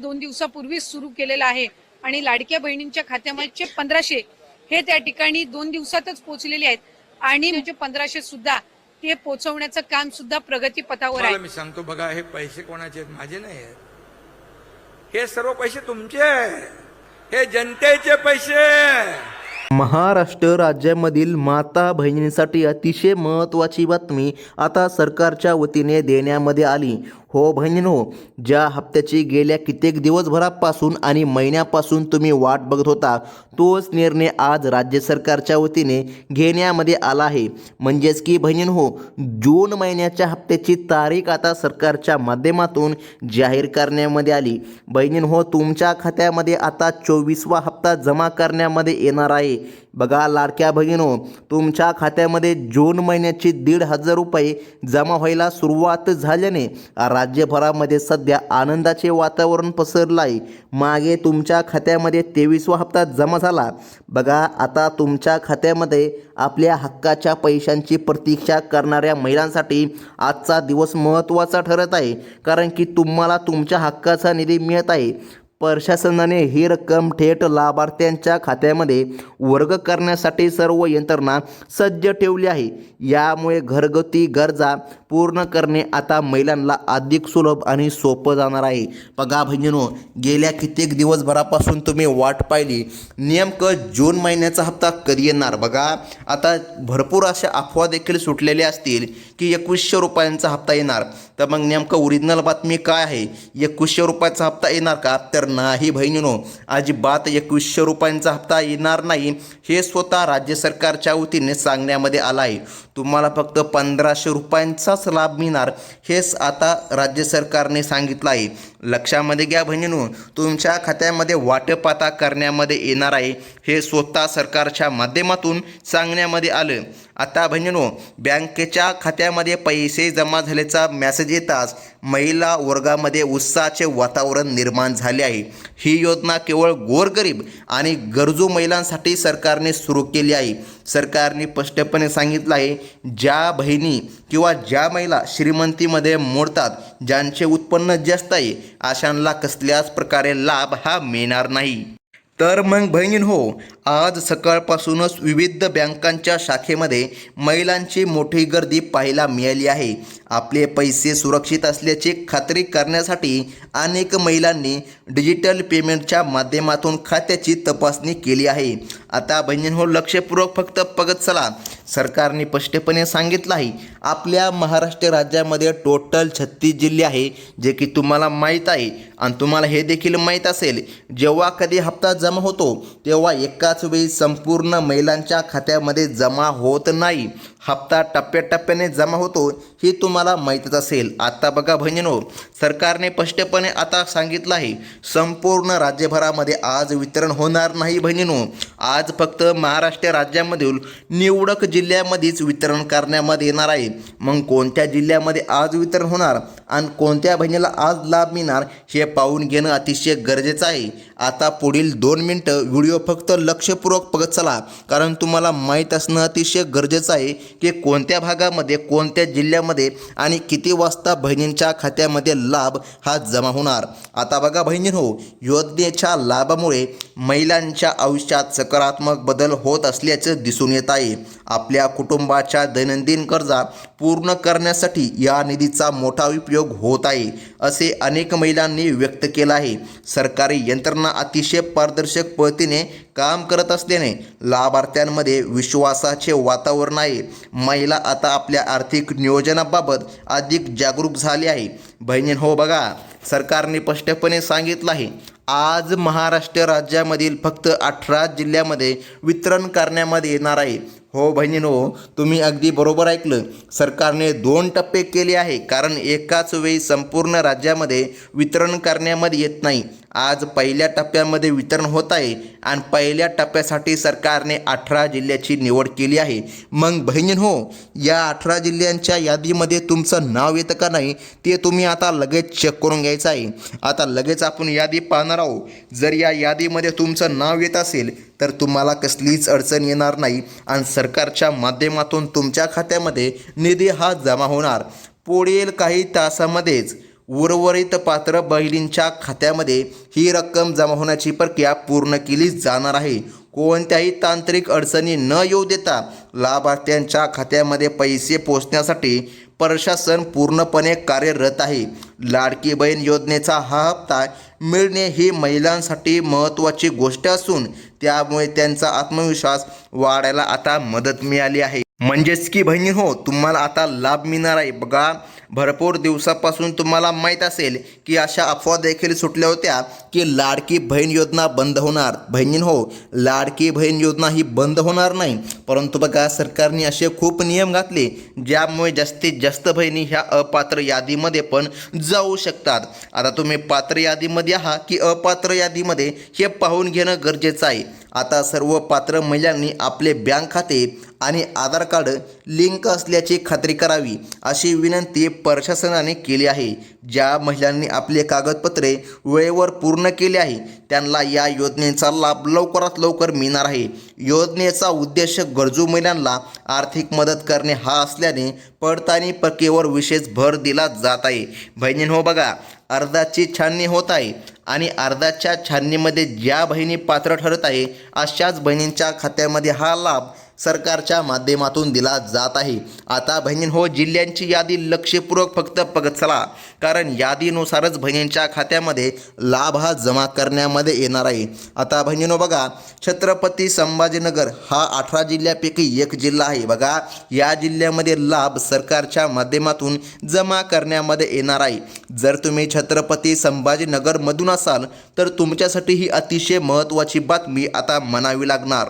2 दिवसापूर्वी सुरू केलेला आहे आणि लाडक्या बहिणींच्या खात्यामध्ये 1500 हे त्या ठिकाणी 2 दिवसातच पोहोचलेले आहेत आणि म्हणजे 1500 सुद्धा ते पोहोचवण्याचं काम सुद्धा प्रगती पथावर आहे। मी सांगतो बघा, हे पैसे कोणाचे आहेत? माझे नाही आहेत, हे सर्व पैसे तुमचे आहेत, हे जनतेचे पैसे। महाराष्ट्र राज्यामधील माता बहिणींसाठी अतिशय महत्त्वाची बातमी आता सरकारच्या वतीने देण्यामध्ये आली। हो बहिणींनो, ज्या हप्त्याची गेल्या कित्येक दिवसभरापासून आणि महिन्यापासून तुम्ही वाट बघत होता, तोच निर्णय आज राज्य सरकारच्या वतीने घेण्यामध्ये आला आहे। म्हणजेच की बहिणींनो, जून महिन्याच्या हप्त्याची तारीख आता सरकारच्या माध्यमातून जाहीर करण्यामध्ये आली। बहिणींनो, तुमच्या खात्यामध्ये आता 24वा हप्ता जमा करण्यामध्ये येणार आहे। बघा लाडक्या बहिणींनो, तुमच्या खात्यामध्ये जून महिन्याची 1,500 रुपये जमा व्हायला सुरुवात झाल्याने राज्यभरामध्ये सध्या आनंदाचे वातावरण पसरलं आहे। मागे तुमच्या खात्यामध्ये 23वा हप्ता जमा झाला। बघा आता तुमच्या खात्यामध्ये आपल्या हक्काच्या पैशांची प्रतीक्षा करणाऱ्या महिलांसाठी आजचा दिवस महत्त्वाचा ठरत आहे, कारण की तुम्हाला तुमच्या हक्काचा निधी मिळत आहे। प्रशासनाने ही रक्कम थेट लाभार्थ्यांच्या खात्यामध्ये वर्ग करण्यासाठी सर्व यंत्रणा सज्ज ठेवली आहे। यामुळे घरगुती गरजा पूर्ण करणे आता महिलांना अधिक सुलभ आणि सोपं जाणार आहे। बघा बहिणींनो, गेल्या कित्येक दिवसभरापासून तुम्ही वाट पाहिली, नेमकं जून महिन्याचा हप्ता कधी येणार। बघा आता भरपूर अशा अफवा देखील सुटलेल्या असतील की 2100 रुपयांचा हप्ता येणार, तर मग नेमकं ओरिजिनल बातमी काय आहे? 2100 रुपयाचा हप्ता येणार का? तर नाही बहिणींनो, अजिबात 2100 रुपयांचा हप्ता येणार नाही, हे स्वतः राज्य सरकारच्या वतीने सांगण्यामध्ये आलं आहे। तुम्हाला फक्त 1500 रुपयांचाच लाभ मिळणार, हेच आता राज्य सरकारने सांगितलं आहे। लक्षामध्ये घ्या बहिणींनो, तुमच्या खात्यामध्ये वाटप आता करण्यामध्ये येणार आहे, हे स्वतः सरकारच्या माध्यमातून सांगण्यामध्ये आलं। आता बहिणींनो, बँकेच्या खात्यामध्ये पैसे जमा झाल्याचा मेसेज येताच महिला वर्गामध्ये उत्साहाचे वातावरण निर्माण झाले आहे। ही योजना केवळ गोरगरीब आणि गरजू महिलांसाठी सरकारने सुरू केली आहे। सरकारने स्पष्टपणे सांगितलं आहे, ज्या बहिणी किंवा ज्या महिला श्रीमंतीमध्ये मोडतात, ज्यांचे उत्पन्न जास्त आहे, अशांना कसल्याच प्रकारे लाभ हा मिळणार नाही। तर मग बहिणींनो, आज सकाळपासूनच विविध बँकांच्या शाखेमध्ये महिलांची मोठी गर्दी पाहायला मिळाली आहे। आपले पैसे सुरक्षित असल्याची खात्री करण्यासाठी अनेक महिलांनी डिजिटल पेमेंटच्या माध्यमातून खात्याची तपासणी केली आहे। आता बहिणींनो, लक्षपूर्वक फक्त बघत चला। सरकारने स्पष्टपणे सांगितलं आहे, आपल्या महाराष्ट्र राज्यामध्ये टोटल 36 जिल्हे आहे, जे की तुम्हाला माहीत आहे। आणि तुम्हाला हे देखील माहीत असेल, जेव्हा कधी हप्ता जमा होतो तेव्हा एकाच वेळी संपूर्ण महिलांच्या खात्यामध्ये जमा होत नाही, हप्ता टप्प्याटप्प्याने जमा होतो, हे तुम्हाला माहीतच असेल। आता बघा बहिणींनो, सरकारने स्पष्टपणे आता सांगितलं आहे, संपूर्ण राज्यभरामध्ये आज वितरण होणार नाही बहिणींनो। आज फक्त महाराष्ट्र राज्यामधील निवडक जिल्ह्यामध्येच वितरण करण्यामध्ये येणार आहे। मग कोणत्या जिल्ह्यामध्ये आज वितरण होणार आणि कोणत्या बहिणीला आज लाभ मिळणार हे पाहून घेणं अतिशय गरजेचं आहे। आता पुढील 2 मिनिटं व्हिडिओ फक्त लक्षपूर्वक बघत चला, कारण तुम्हाला माहीत असणं अतिशय गरजेचं आहे की कोणत्या भागामध्ये, कोणत्या जिल्ह्यामध्ये आणि किती वाजता बहिणींच्या खात्यामध्ये लाभ हा जमा होणार। आता बघा बहिणींनो, योजनेच्या लाभामुळे महिलांच्या आयुष्यात सकारात्मक बदल होत असल्याचं दिसून येत आहे। आपल्या कुटुंबाच्या दैनंदिन गरजा पूर्ण करण्यासाठी या निधीचा मोठा उपयोग होत आहे, असे अनेक महिलांनी व्यक्त केलं आहे। सरकारी यंत्रणा अतिशय पारदर्शक पद्धतीने काम करत असल्याने लाभार्थ्यांमध्ये विश्वासाचे वातावरण आहे। महिला आता आपल्या आर्थिक नियोजनाबाबत अधिक जागरूक झाली आहे। बहिणींनो, बघा सरकारने स्पष्टपणे सांगितलं आहे, आज महाराष्ट्र राज्यामधील फक्त 18 जिल्ह्यामध्ये वितरण करण्यामध्ये येणार आहे। हो बहिणींनो, तुम्ही अगदी बरोबर ऐकलं, सरकारने 2 टप्पे केले आहे, कारण एकाच वेळी संपूर्ण राज्यामध्ये वितरण करण्यामध्ये येत नाही। आज पहिल्या टप्प्यामध्ये वितरण होत आहे आणि पहिल्या टप्प्यासाठी सरकारने 18 जिल्ह्याची निवड केली आहे। मग बहिणींनो, या 18 जिल्ह्यांच्या यादीमध्ये तुमचं नाव येतं का नाही ते तुम्ही आता लगेच चेक करून घ्यायचं आहे। आता लगेच आपण यादी पाहणार आहोत। जर या यादीमध्ये तुमचं नाव येत असेल तर तुम्हाला कसलीच अडचण येणार नाही आणि सरकारच्या माध्यमातून तुमच्या खात्यामध्ये निधी हा जमा होणार। पुढील काही तासामध्येच उर्वरित पात्र बहिणींच्या खात्यामध्ये ही रक्कम जमा होण्याची प्रक्रिया पूर्ण केली जाणार आहे. कोणत्याही तांत्रिक अडचणी न येऊ देता लाभार्थ्यांच्या खात्यामध्ये पैसे पोहोचण्यासाठी प्रशासन पूर्णपणे कार्यरत आहे. लाडकी बहीण योजनेचा हा हप्ता मिळणे ही महिलांसाठी महत्त्वाची गोष्ट असून त्यामुळे त्यांचा आत्मविश्वास वाढायला आता मदत मिळाली आहे. म्हणजेच की बहिणी हो, तुम्हाला आता लाभ मिळणार आहे. बघा, भरपूर दिवसापासून तुम्हाला माहीत असेल की अशा अफवा देखील सुटल्या होत्या की लाडकी बहीण योजना बंद होणार. बहिणी हो, लाडकी बहीण योजना ही बंद होणार नाही, परंतु बघा सरकारने असे खूप नियम घातले ज्यामुळे जास्तीत जास्त बहिणी ह्या अपात्र यादीमध्ये पण जाऊ शकतात. आता तुम्ही पात्र यादीमध्ये आहात की अपात्र यादीमध्ये हे पाहून घेणं गरजेचं आहे. आता सर्व पात्र महिलांनी आपले बँक खाते आणि आधार कार्ड लिंक असल्याची खात्री करावी अशी विनंती प्रशासनाने केली आहे. ज्या महिलांनी आपले कागदपत्रे वेळेवर पूर्ण केले आहे त्यांना या योजनेचा लाभ लवकरात लवकर मिळणार आहे. योजनेचा उद्देश गरजू महिलांना आर्थिक मदत करणे हा असल्याने पडताळणी प्रक्रियेवर विशेष भर दिला जात आहे. बहिणींनो बघा, अर्जाची छाननी होत आहे आणि अर्जाच्या छाननीमध्ये ज्या बहिणी पात्र ठरत आहे अशाच बहिणींच्या खात्यामध्ये हा लाभ सरकारच्या माध्यमातून दिला जात आहे. आता बहिणींनो, जिल्ह्यांची यादी लक्षपूर्वक फक्त बघत चला, कारण यादीनुसारच बहिणींच्या खात्यामध्ये लाभ हा जमा करण्यामध्ये येणार आहे. आता बहिणींनो बघा, छत्रपती संभाजीनगर हा 18 जिल्ह्यापैकी एक जिल्हा आहे. बघा, या जिल्ह्यामध्ये लाभ सरकारच्या माध्यमातून जमा करण्यामध्ये येणार आहे. जर तुम्ही छत्रपती संभाजीनगरमधून असाल तर तुमच्यासाठी ही अतिशय महत्त्वाची बातमी आता म्हणावी लागणार.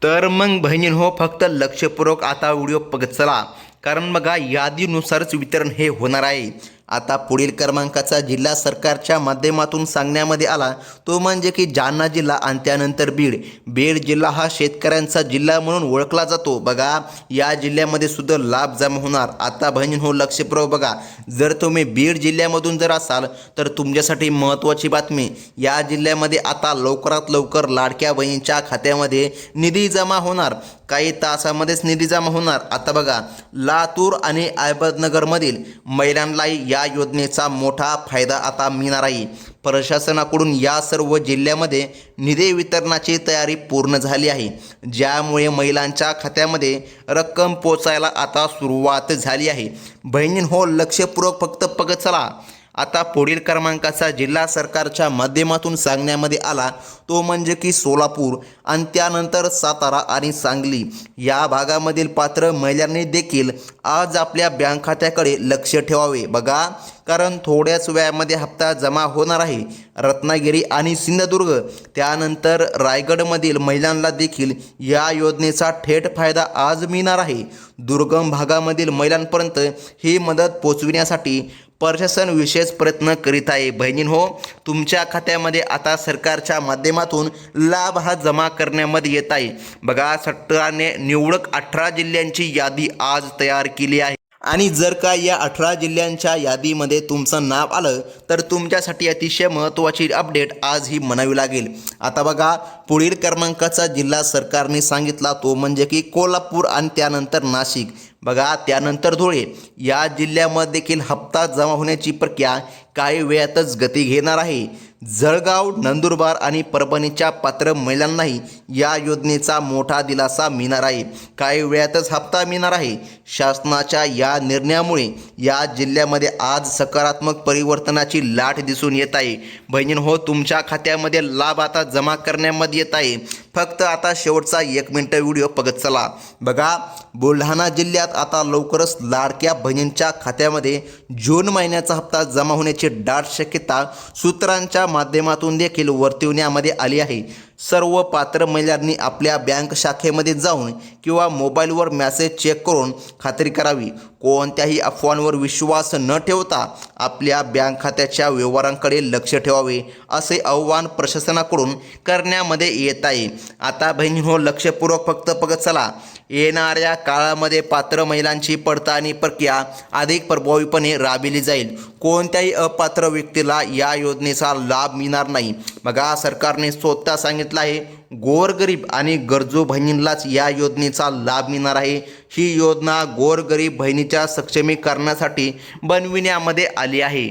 तर मग बहिणींनो, फक्त लक्षपूर्वक आता व्हिडिओ बघत चला, कारण बघा यादीनुसारच वितरण हे होणार आहे. आता पुढील क्रमांकाचा जिल्हा सरकारच्या माध्यमातून सांगण्यामध्ये आला तो म्हणजे की जालना जिल्हा आणि त्यानंतर बीड जिल्हा हा शेतकऱ्यांचा जिल्हा म्हणून ओळखला जातो. बघा, या जिल्ह्यामध्ये सुद्धा लाभ जमा होणार. आता बहिणींनो, लक्षपूर्वक बघा, जर तुम्ही बीड जिल्ह्यामधून जर असाल तर तुमच्यासाठी महत्त्वाची बातमी, या जिल्ह्यामध्ये आता लवकरात लवकर लाडक्या बहिणींच्या खात्यामध्ये निधी जमा होणार. काही तासामध्येच निधी जमा होणार. आता बघा, लातूर आणि अहमदनगरमधील महिलांनाही या योजनेचा मोठा फायदा आता मिळणार आहे. प्रशासनाकडून या सर्व जिल्ह्यामध्ये निधी वितरणाची तयारी पूर्ण झाली आहे, ज्यामुळे महिलांच्या खात्यामध्ये रक्कम पोचायला आता सुरुवात झाली आहे. बहिणींनो, लक्षपूर्वक फक्त बघत चला. आता पुढील क्रमांकाचा जिल्हा सरकारच्या माध्यमातून सांगण्यामध्ये आला तो म्हणजे की सोलापूर आणि त्यानंतर सातारा आणि सांगली या भागामधील पात्र महिलांनी देखील आज आपल्या बँक खात्याकडे लक्ष ठेवावे. बघा, कारण थोड्याच वेळामध्ये हप्ता जमा होणार आहे. रत्नागिरी आणि सिंधुदुर्ग त्यानंतर रायगडमधील महिलांना देखील या योजनेचा थेट फायदा आज मिळणार आहे. दुर्गम भागामधील महिलांपर्यंत ही मदत पोचविण्यासाठी प्रशासन विशेष प्रयत्न करीत आहे. बहिणींनो, तुमच्या खात्यामध्ये आता सरकारच्या माध्यमातून लाभ हा जमा करण्यामध्ये येत आहे. बघा, सरकारने निवडक 18 जिल्ह्यांची यादी आज तयार केली आहे आणि जर का या 18 जिल्ह्यांच्या यादीमध्ये तुमचं नाव आलं तर तुमच्यासाठी अतिशय महत्त्वाची अपडेट आज ही म्हणावी लागेल. आता बघा, पुढील क्रमांकाचा जिल्हा सरकारने सांगितला तो म्हणजे की कोल्हापूर आणि त्यानंतर नाशिक. बघा, त्यानंतर धुळे या जिल्ह्यामध्ये देखील हप्ता जमा होण्याची प्रक्रिया काही वेळातच गती घेणार आहे. जळगाव, नंदुरबार आणि परभणीच्या पात्र महिलांनाही या योजनेचा मोठा दिलासा मिळणार आहे. काही वेळातच हप्ता मिळणार आहे. शासनाच्या या निर्णयामुळे या जिल्ह्यामध्ये आज सकारात्मक परिवर्तनाची लाट दिसून येत आहे. बहिणींनो, तुमच्या खात्यामध्ये लाभ आता जमा करण्यामध्ये येत आहे. फक्त आता शेवटचा 1 मिनिट व्हिडिओ बघत चला. बघा, बुलढाणा जिल्ह्यात आता लवकरच लाडक्या बहिणींच्या खात्यामध्ये जून महिन्याचा हप्ता जमा होण्याची दाट शक्यता सूत्रांच्या माध्यमातून देखील वर्तविण्यामध्ये आली आहे. सर्व पात्र महिलांनी आपल्या बँक शाखेमध्ये जाऊन किंवा मोबाईलवर मेसेज चेक करून खात्री करावी. कोणत्याही अफवांवर विश्वास न ठेवता आपल्या बँक खात्याच्या व्यवहारांकडे लक्ष ठेवावे असे आवाहन प्रशासनाकडून करण्यामध्ये येत आहे. आता बहिणींनो, लक्षपूर्वक फक्त बघत चला. येणाऱ्या काळामध्ये पात्र महिलांची पडताळणी प्रक्रिया अधिक प्रभावीपणे राबविली जाईल. कोणत्याही अपात्र व्यक्तीला या योजनेचा लाभ मिळणार नाही. बघा, सरकारने स्वतः सांगितलं आहे गोरगरीब आणि गरजू बहिणींनाच या योजनेचा लाभ मिळणार आहे. ही योजना गोरगरीब बहिणीच्या सक्षमीकरणासाठी बनविण्यामध्ये आली आहे.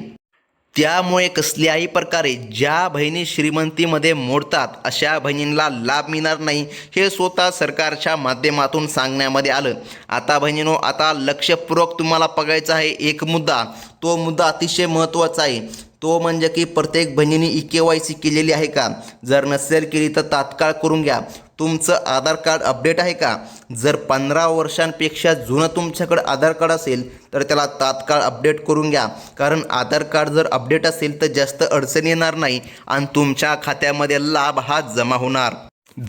त्यामुळे कसल्याही प्रकारे ज्या बहिणी श्रीमंतीमध्ये मोडतात अशा बहिणींना लाभ मिळणार नाही हे स्वतः सरकारच्या माध्यमातून सांगण्यामध्ये आलं. आता बहिणींनो, आता लक्षपूर्वक तुम्हाला बघायचा आहे एक मुद्दा. तो मुद्दा अतिशय महत्त्वाचा आहे. तो म्हणजे की प्रत्येक बहिणीने EKYC केलेली आहे का? जर नसेल केली तर तात्काळ करून घ्या. तुमचं आधार कार्ड अपडेट आहे का? जर 15 वर्षांपेक्षा जुनं तुमच्याकडे आधार कार्ड असेल तर त्याला तात्काळ अपडेट करून घ्या. कारण आधार कार्ड जर अपडेट असेल तर जास्त अडचण येणार नाही आणि तुमच्या खात्यामध्ये लाभ हा जमा होणार.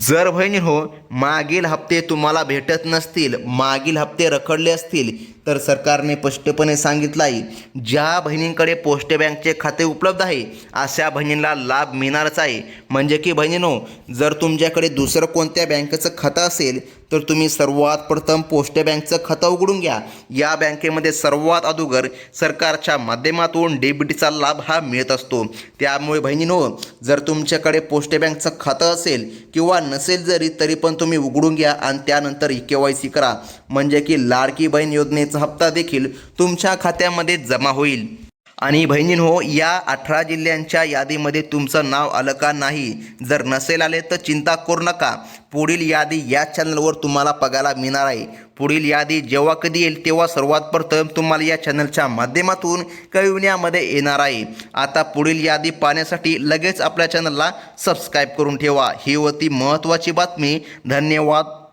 जर बहिणी हो मागील हप्ते तुम्हाला भेटत नसतील, मागील हप्ते रखडले असतील तर सरकारने स्पष्टपणे सांगितलं आहे ज्या बहिणींकडे पोस्ट बँकचे खाते उपलब्ध आहे अशा बहिणींना लाभ मिळणारच आहे. म्हणजे की बहिणींनो, जर तुमच्याकडे दुसरं कोणत्या बँकेचं खातं असेल तर तुम्ही सर्वात प्रथम पोस्ट बँकचं खातं उघडून घ्या. या बँकेमध्ये सर्वात अगोदर सरकारच्या माध्यमातून DBTचा लाभ हा मिळत असतो. त्यामुळे बहिणींनो, जर तुमच्याकडे पोस्ट बँकचं खातं असेल किंवा नसेल जरी तरी पण तुम्ही उघडून घ्या आणि त्यानंतर EKYC करा. म्हणजे की लाडकी बहीण योजनेचा हप्ता देखील तुमच्या खात्यामध्ये जमा होईल. आणि बहिणींनो, या 18 जिल्ह्यांच्या यादीमध्ये तुमचं नाव आलं का नाही? जर नसेल आले तर चिंता करू नका. पुढील यादी या चॅनलवर तुम्हाला बघायला मिळणार आहे. पुढील यादी जेव्हा कधी येईल तेव्हा सर्वात प्रथम तुम्हाला या चॅनलच्या माध्यमातून कळविण्यामध्ये येणार आहे. आता पुढील यादी पाहण्यासाठी लगेच आपल्या चॅनलला सबस्क्राईब करून ठेवा. ही होती महत्त्वाची बातमी. धन्यवाद.